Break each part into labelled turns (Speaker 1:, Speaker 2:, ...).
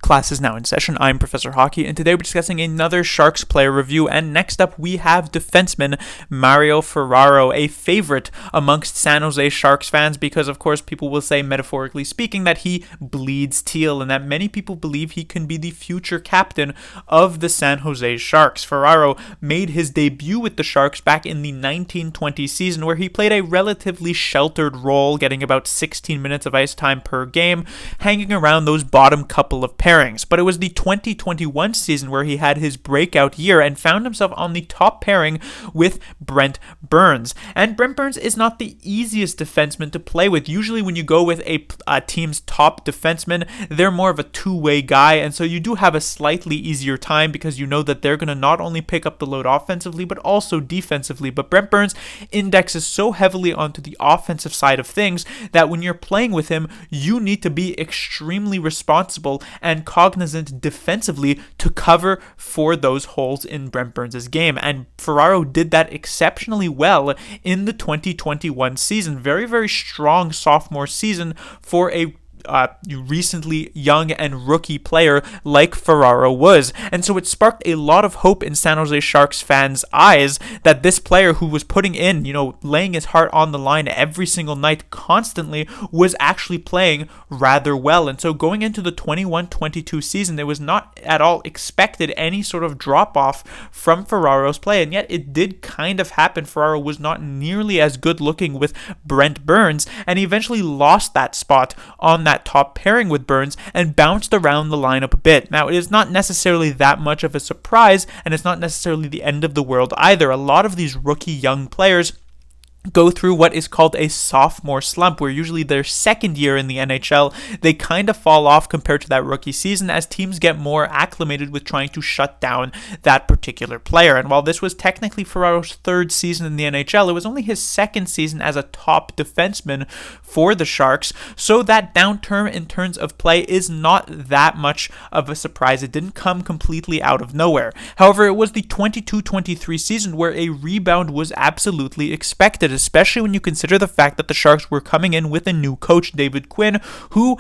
Speaker 1: Class is now in session. I'm Professor Hockey, and today we're discussing another Sharks player review. And next up, we have defenseman Mario Ferraro, a favorite amongst San Jose Sharks fans because, of course, people will say, metaphorically speaking, that he bleeds teal and that many people believe he can be the future captain of the San Jose Sharks. Ferraro made his debut with the Sharks back in the 1920 season, where he played a relatively sheltered role, getting about 16 minutes of ice time per game, hanging around those bottom couple of pairings. But it was the 2021 season where he had his breakout year and found himself on the top pairing with Brent Burns. And Brent Burns is not the easiest defenseman to play with. Usually when you go with a team's top defenseman, they're more of a two-way guy, and so you do have a slightly easier time because you know that they're going to not only pick up the load offensively but also defensively. But Brent Burns indexes so heavily onto the offensive side of things that when you're playing with him, you need to be extremely responsible and cognizant defensively to cover for those holes in Brent Burns' game. And Ferraro did that exceptionally well in the 2021 season. Very, very strong sophomore season for a recently young and rookie player like Ferraro was. And so it sparked a lot of hope in San Jose Sharks fans' eyes that this player who was putting in, laying his heart on the line every single night constantly, was actually playing rather well. And so going into the 21-22 season, there was not at all expected any sort of drop off from Ferraro's play, and yet it did kind of happen. Ferraro was not nearly as good looking with Brent Burns, and he eventually lost that spot on that top pairing with Burns and bounced around the lineup a bit. Now, it is not necessarily that much of a surprise, and it's not necessarily the end of the world either. A lot of these rookie young players go through what is called a sophomore slump, where usually their second year in the NHL, they kind of fall off compared to that rookie season as teams get more acclimated with trying to shut down that particular player. And while this was technically Ferraro's third season in the NHL, it was only his second season as a top defenseman for the Sharks, so that downturn in terms of play is not that much of a surprise. It didn't come completely out of nowhere. However, it was the 22-23 season where a rebound was absolutely expected, especially when you consider the fact that the Sharks were coming in with a new coach, David Quinn, who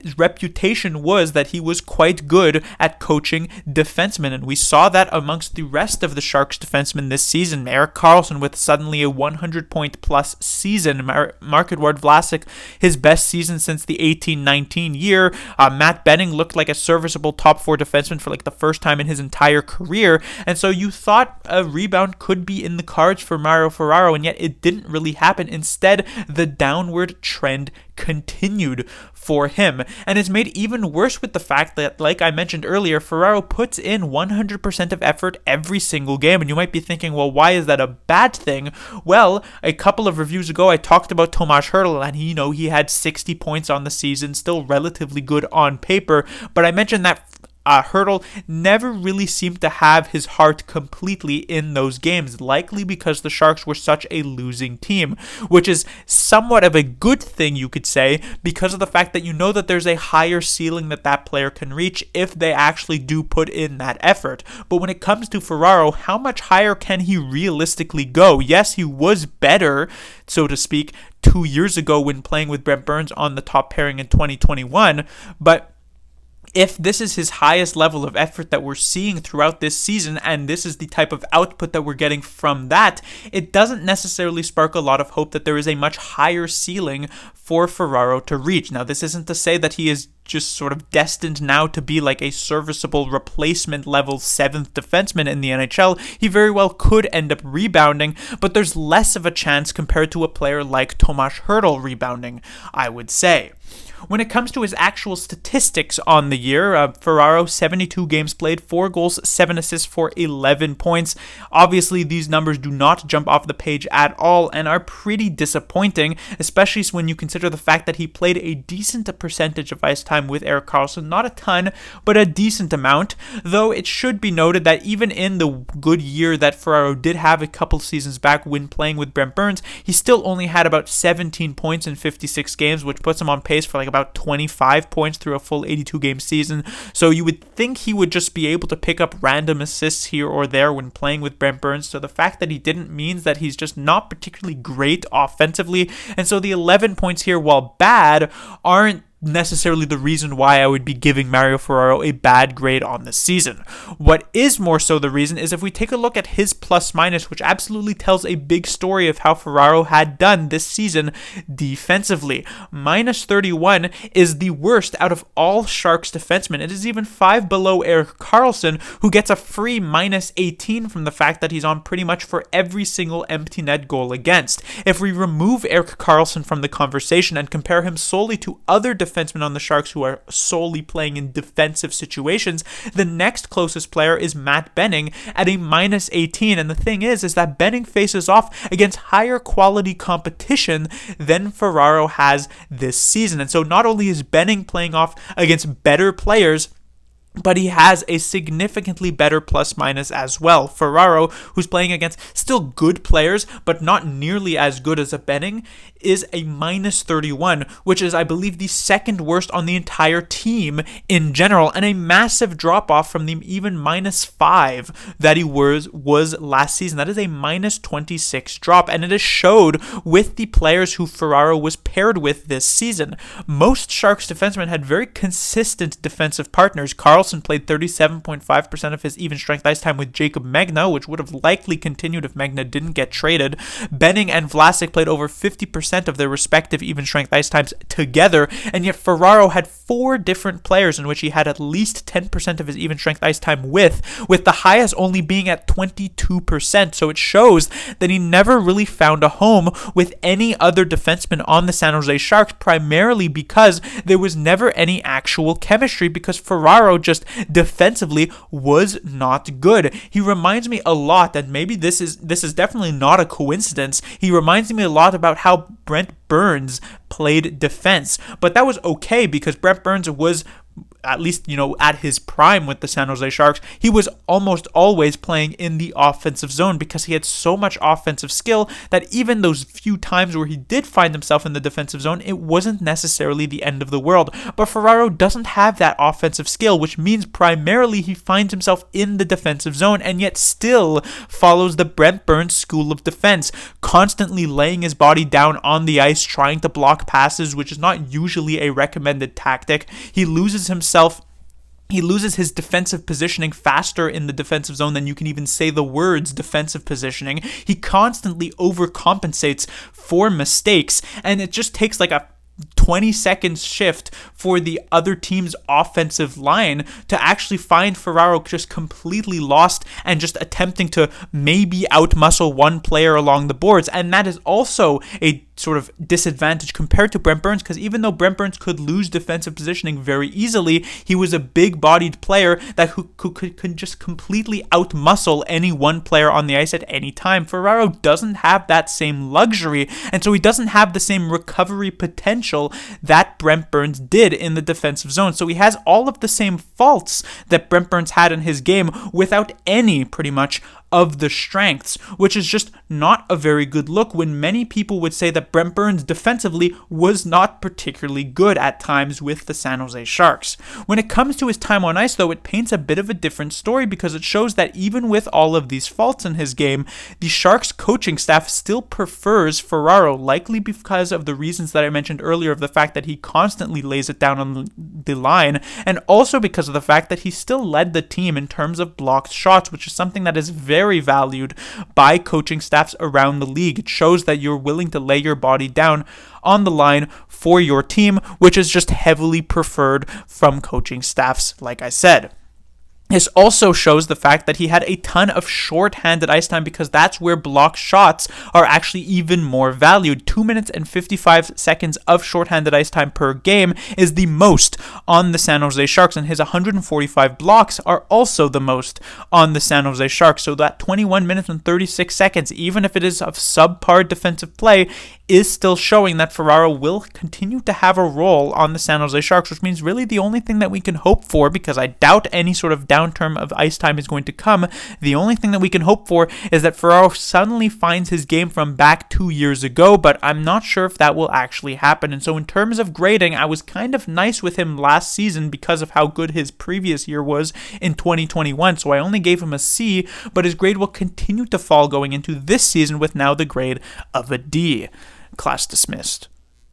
Speaker 1: his reputation was that he was quite good at coaching defensemen, and we saw that amongst the rest of the Sharks defensemen this season. Erik Karlsson with suddenly a 100-point plus season. Marc-Edouard Vlasic, his best season since the 18-19 year. Matt Benning looked like a serviceable top four defenseman for like the first time in his entire career, and so you thought a rebound could be in the cards for Mario Ferraro, and yet it didn't really happen. Instead, the downward trend continued for him, and it's made even worse with the fact that, like I mentioned earlier, Ferraro puts in 100% of effort every single game. And you might be thinking, well, why is that a bad thing? Well, a couple of reviews ago I talked about Tomas Hertl, and he had 60 points on the season, still relatively good on paper, but I mentioned that Hertl never really seemed to have his heart completely in those games, likely because the Sharks were such a losing team, which is somewhat of a good thing, you could say, because of the fact that you know that there's a higher ceiling that player can reach if they actually do put in that effort. But when it comes to Ferraro, how much higher can he realistically go? Yes, he was better, so to speak, 2 years ago when playing with Brent Burns on the top pairing in 2021, but if this is his highest level of effort that we're seeing throughout this season, and this is the type of output that we're getting from that, it doesn't necessarily spark a lot of hope that there is a much higher ceiling for Ferraro to reach. Now, this isn't to say that he is just sort of destined now to be like a serviceable replacement level 7th defenseman in the NHL. He very well could end up rebounding, but there's less of a chance compared to a player like Tomas Hertl rebounding, I would say. When it comes to his actual statistics on the year, Ferraro, 72 games played, 4 goals, 7 assists for 11 points. Obviously, these numbers do not jump off the page at all and are pretty disappointing, especially when you consider the fact that he played a decent percentage of ice time with Erik Karlsson. Not a ton, but a decent amount, though it should be noted that even in the good year that Ferraro did have a couple seasons back when playing with Brent Burns, he still only had about 17 points in 56 games, which puts him on pace for like about 25 points through a full 82-game season. So you would think he would just be able to pick up random assists here or there when playing with Brent Burns. So the fact that he didn't means that he's just not particularly great offensively. And so the 11 points here, while bad, aren't necessarily the reason why I would be giving Mario Ferraro a bad grade on the season. What is more so the reason is if we take a look at his plus minus, which absolutely tells a big story of how Ferraro had done this season defensively. Minus 31 is the worst out of all Sharks defensemen. It is even 5 below Erik Karlsson, who gets a free minus 18 from the fact that he's on pretty much for every single empty net goal against. If we remove Erik Karlsson from the conversation and compare him solely to other defensemen on the Sharks who are solely playing in defensive situations, the next closest player is Matt Benning at a minus 18. And the thing is that Benning faces off against higher quality competition than Ferraro has this season. And so not only is Benning playing off against better players, but he has a significantly better plus minus as well. Ferraro, who's playing against still good players, but not nearly as good as a Benning, is a minus 31, which is, I believe, the second worst on the entire team in general, and a massive drop-off from the even minus 5 that he was last season. That is a minus 26 drop, and it is showed with the players who Ferraro was paired with this season. Most Sharks defensemen had very consistent defensive partners. Karlsson played 37.5% of his even strength ice time with Jacob Megna, which would have likely continued if Megna didn't get traded. Benning and Vlasic played over 50% of their respective even strength ice times together, and yet Ferraro had 4 different players in which he had at least 10% of his even strength ice time with the highest only being at 22%. So it shows that he never really found a home with any other defenseman on the San Jose Sharks, primarily because there was never any actual chemistry, because Ferraro just defensively was not good. He reminds me a lot, and maybe this is definitely not a coincidence, he reminds me a lot about how Brent Burns played defense, but that was okay because Brent Burns was, at least, at his prime with the San Jose Sharks, he was almost always playing in the offensive zone because he had so much offensive skill that even those few times where he did find himself in the defensive zone, it wasn't necessarily the end of the world. But Ferraro doesn't have that offensive skill, which means primarily he finds himself in the defensive zone and yet still follows the Brent Burns school of defense, constantly laying his body down on the ice, trying to block passes, which is not usually a recommended tactic. He loses his defensive positioning faster in the defensive zone than you can even say the words defensive positioning. He constantly overcompensates for mistakes, and it just takes like a 20-second shift for the other team's offensive line to actually find Ferraro just completely lost and just attempting to maybe outmuscle one player along the boards. And that is also a sort of disadvantage compared to Brent Burns, because even though Brent Burns could lose defensive positioning very easily, he was a big-bodied player that who could just completely outmuscle any one player on the ice at any time. Ferraro doesn't have that same luxury, and so he doesn't have the same recovery potential that Brent Burns did in the defensive zone. So he has all of the same faults that Brent Burns had in his game without any, pretty much, of the strengths, which is just not a very good look when many people would say that Brent Burns defensively was not particularly good at times with the San Jose Sharks. When it comes to his time on ice, though, it paints a bit of a different story because it shows that even with all of these faults in his game, the Sharks coaching staff still prefers Ferraro, likely because of the reasons that I mentioned earlier, of the fact that he constantly lays it down on the line, and also because of the fact that he still led the team in terms of blocked shots, which is something that is very valued by coaching staffs around the league. It shows that you're willing to lay your body down on the line for your team, which is just heavily preferred from coaching staffs, like I said. This also shows the fact that he had a ton of short-handed ice time, because that's where blocked shots are actually even more valued. 2 minutes and 55 seconds of short-handed ice time per game is the most on the San Jose Sharks, and his 145 blocks are also the most on the San Jose Sharks. So that 21 minutes and 36 seconds, even if it is of subpar defensive play, is still showing that Ferraro will continue to have a role on the San Jose Sharks, which means really the only thing that we can hope for, because I doubt any sort of downturn of ice time is going to come, the only thing that we can hope for is that Ferraro suddenly finds his game from back 2 years ago, but I'm not sure if that will actually happen. And so in terms of grading, I was kind of nice with him last season because of how good his previous year was in 2021, so I only gave him a C, but his grade will continue to fall going into this season with now the grade of a D. Class dismissed.